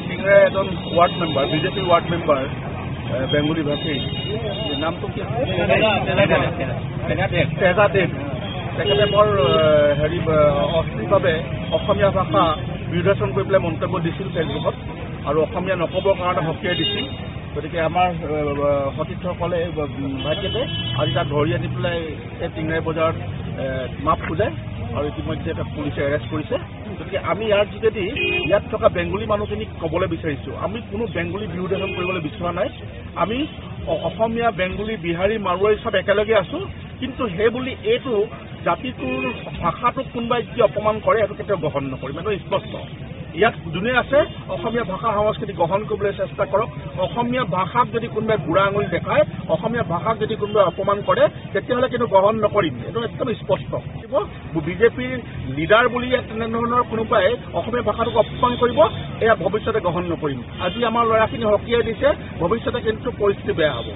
সিংৰে এজন ward member বিজেপিৰ ward member Bengali ভাষী নামটো কি তেজা দেৱ তেখেতে বৰ অশ্লীলভাৱে অসমীয়া ভাষা বিৰোধাচৰণ কৰি পেলাই মন্তব্য দিছিল ফেচবুকত আৰু অসমীয়া নক'বৰ কাৰণে সকীয়াই দিছিল। গতিকে আমাৰ সতীৰ্থসকলে ভাগ্যতে আজি তাক ধৰি আনি পেলাই এই টিংৰাই বজাৰত মাপ খোজাই আৰু ইতিমধ্যে তাক পুলিচে এৰেষ্ট কৰিছে। গতিকে আমি ইয়াৰ যোগেদি ইয়াত থকা বেংগলী মানুহখিনিক ক'বলৈ বিচাৰিছোঁ, আমি কোনো বেংগলী বিৰোধাচৰণ কৰিবলৈ বিচৰা নাই। আমি অসমীয়া বেংগলী বিহাৰী মাৰোৱাৰী চব একেলগে আছোঁ, কিন্তু সেই বুলি এইটো জাতিটোৰ ভাষাটোক কোনোবাই যদি অপমান কৰে সেইটো কেতিয়াও গ্ৰহণ নকৰিম, এইটো স্পষ্ট। ইয়াত যোনে আছে অসমীয়া ভাষা সংস্কৃতি গ্ৰহণ কৰিবলৈ চেষ্টা কৰক। অসমীয়া ভাষাক যদি কোনোবাই বুঢ়া আঙুলি দেখায়, অসমীয়া ভাষাক যদি কোনোবাই অপমান কৰে, তেতিয়াহ'লে কিন্তু গ্ৰহণ নকৰিম, এইটো একদম স্পষ্ট। বিজেপিৰ লিডাৰ বুলি তেনেধৰণৰ কোনোবাই অসমীয়া ভাষাটোক অপমান কৰিব, এয়া ভৱিষ্যতে গ্ৰহণ নকৰিম। আজি আমাৰ ল'ৰাখিনি সকীয়াই দিছে, ভৱিষ্যতে কিন্তু পৰিস্থিতি বেয়া হ'ব।